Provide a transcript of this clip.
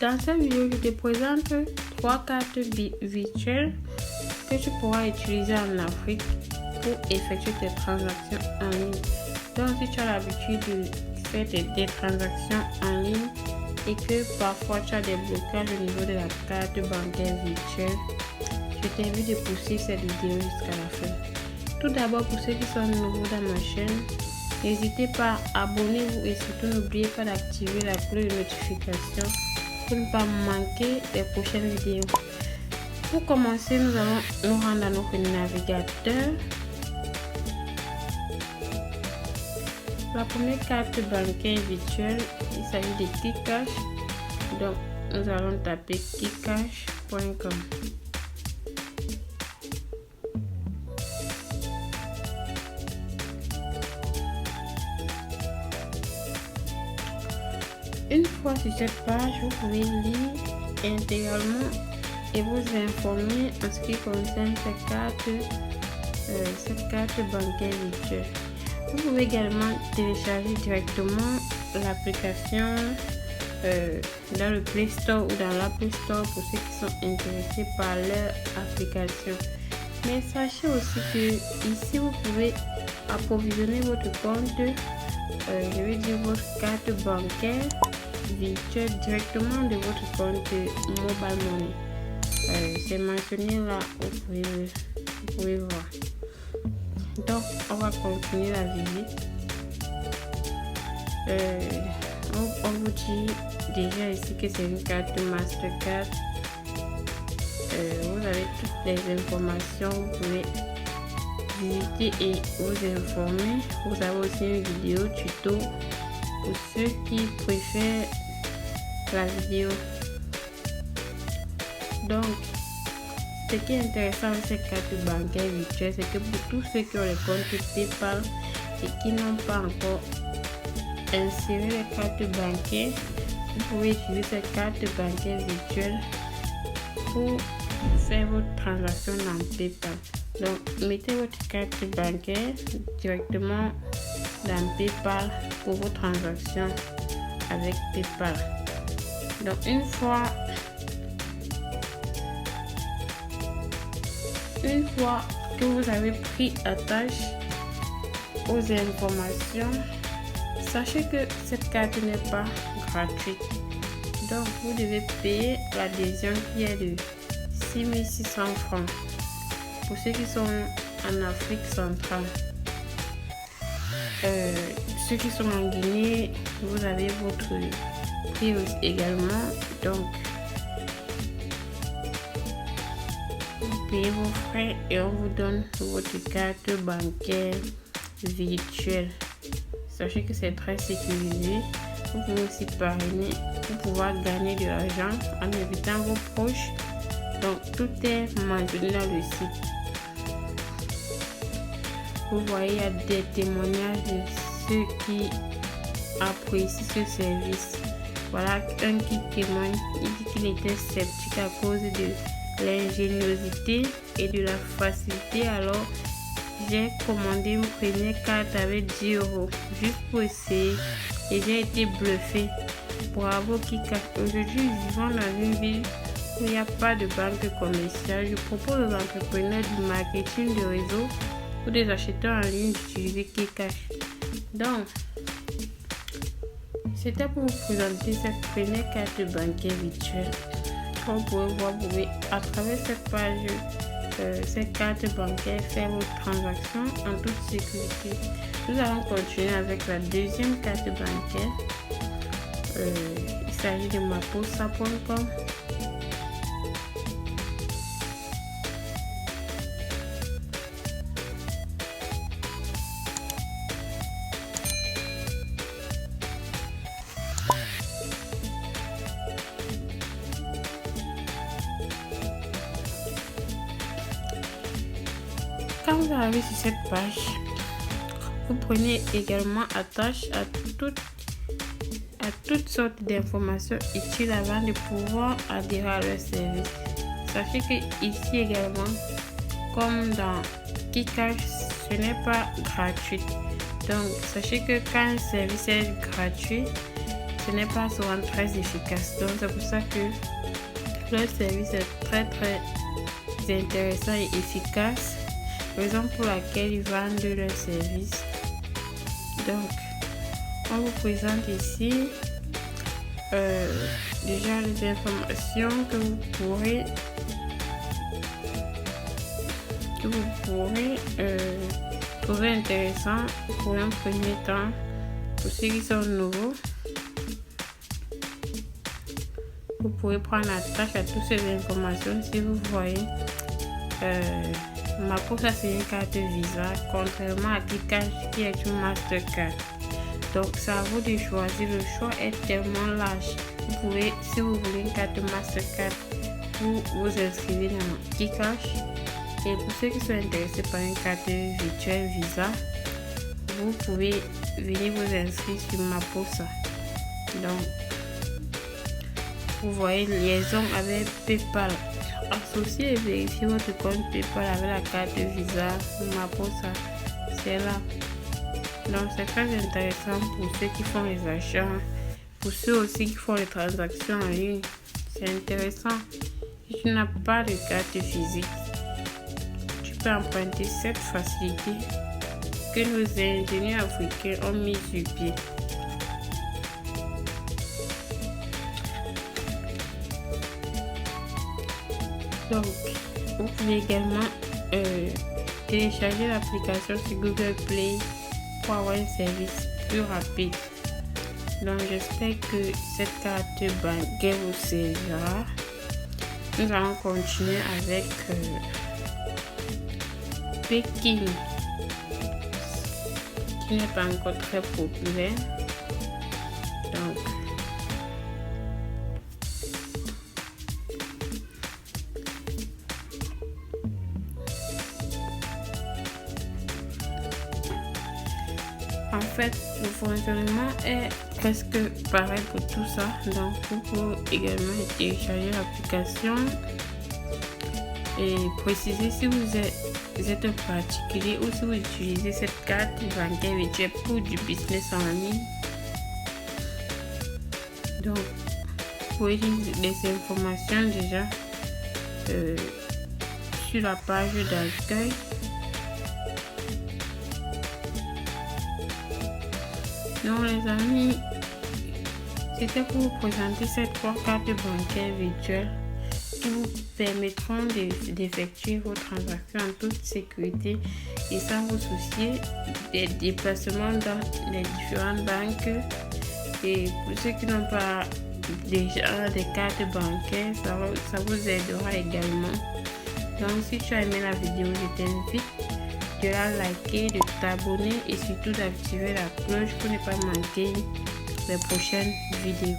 Dans cette vidéo, je te présente 3 cartes virtuelles que tu pourras utiliser en Afrique pour effectuer tes transactions en ligne. Donc, si tu as l'habitude de faire des transactions en ligne et que parfois tu as des blocages au niveau de la carte bancaire virtuelle, je t'invite de poursuivre cette vidéo jusqu'à la fin. Tout d'abord, pour ceux qui sont nouveaux dans ma chaîne, n'hésitez pas à abonnez-vous et surtout n'oubliez pas d'activer la cloche de notification pour ne pas manquer les prochaines vidéos. Pour commencer, nous allons nous rendre dans notre navigateur. La première carte bancaire virtuelle, il s'agit de Kikash. Donc, nous allons taper kikash.com. Une fois sur cette page, vous pouvez lire intégralement et vous informer en ce qui concerne cette carte bancaire virtuelle. Vous pouvez également télécharger directement l'application dans le Play Store ou dans l'Apple Store pour ceux qui sont intéressés par leur application. Mais sachez aussi que ici vous pouvez approvisionner votre compte, votre carte bancaire virtuelle directement de votre compte Mobile Money. C'est mentionné là, vous pouvez voir. Donc, on va continuer la visite. On vous dit déjà ici que c'est une carte Mastercard. Vous avez toutes les informations. Vous pouvez visiter et vous informer. Vous avez aussi une vidéo tuto pour ceux qui préfèrent la vidéo. Donc, ce qui est intéressant avec cette carte bancaire virtuelle, c'est que pour tous ceux qui ont les comptes PayPal et qui n'ont pas encore inséré les cartes bancaires, vous pouvez utiliser cette carte bancaire virtuelle pour faire votre transaction dans PayPal. Donc, mettez votre carte bancaire directement dans PayPal pour vos transactions avec PayPal. Donc, une fois que vous avez pris attache aux informations, sachez que cette carte n'est pas gratuite. Donc, vous devez payer l'adhésion qui est de 6600 francs pour ceux qui sont en Afrique centrale. Ceux qui sont en Guinée, vous avez votre prix également. Donc, payez vos frais et on vous donne votre carte bancaire virtuelle. Sachez que c'est très sécurisé. Vous pouvez aussi parrainer pour pouvoir gagner de l'argent en invitant vos proches. Donc, tout est mentionné dans le site. Vous voyez, il y a des témoignages de ceux qui apprécient ce service. Voilà un qui témoigne. Il dit qu'il était sceptique à cause de l'ingéniosité et de la facilité. Alors, j'ai commandé une première carte avec 10 € juste pour essayer et j'ai été bluffé. Bravo Kika. Aujourd'hui, nous vivons dans une ville où il n'y a pas de banque commerciale. Je propose aux entrepreneurs du marketing de réseau ou des acheteurs en ligne d'utiliser Kikash. Donc, c'était pour vous présenter cette première carte bancaire virtuelle. Comme vous pouvez voir, vous pouvez à travers cette page, cette carte bancaire, faire vos transactions en toute sécurité. Nous allons continuer avec la deuxième carte bancaire. Il s'agit de maposa.com. Quand vous arrivez sur cette page, vous prenez également attache à toutes sortes d'informations utiles avant de pouvoir adhérer à leur service. Sachez que ici également, comme dans Kikash, ce n'est pas gratuit. Donc, sachez que quand un service est gratuit, ce n'est pas souvent très efficace. Donc c'est pour ça que leur service est très intéressant et efficace, raison pour laquelle ils vendent leur service. Donc on vous présente ici déjà les informations que vous pourrez trouver intéressant pour un premier temps. Pour ceux qui sont nouveaux, vous pouvez prendre attache à toutes ces informations. Si vous voyez, Maposa c'est une carte Visa, contrairement à Kikash qui est une Mastercard. Donc c'est à vous de choisir. Le choix est tellement large. Vous pouvez, si vous voulez une carte Mastercard, vous vous inscrivez dans Kikash. Et pour ceux qui sont intéressés par une carte virtuelle Visa, vous pouvez venir vous inscrire sur Maposa. Donc vous voyez liaison avec PayPal. Associez et vérifiez votre compte PayPal avec la carte Visa Maposa. C'est là. Donc c'est très intéressant pour ceux qui font les achats, pour ceux aussi qui font les transactions en ligne. C'est intéressant. Si tu n'as pas de carte physique, tu peux emprunter cette facilité que nos ingénieurs africains ont mis sur pied. Donc, vous pouvez également télécharger l'application sur Google Play pour avoir un service plus rapide. Donc, j'espère que cette carte bancaire vous servira. Nous allons continuer avec Pekin, qui n'est pas encore très populaire. Donc, en fait, le fonctionnement est presque pareil pour tout ça. Donc, vous pouvez également télécharger l'application et préciser si vous êtes un particulier ou si vous utilisez cette carte bancaire virtuelle pour du business en ligne. Donc, vous pouvez lire des informations déjà sur la page d'accueil. Donc les amis, c'était pour vous présenter ces 3 cartes bancaires virtuelles qui vous permettront d'effectuer vos transactions en toute sécurité et sans vous soucier des déplacements dans les différentes banques. Et pour ceux qui n'ont pas déjà des cartes bancaires, ça vous aidera également. Donc si tu as aimé la vidéo, je t'invite de la liker, de t'abonner et surtout d'activer la cloche pour ne pas manquer les prochaines vidéos.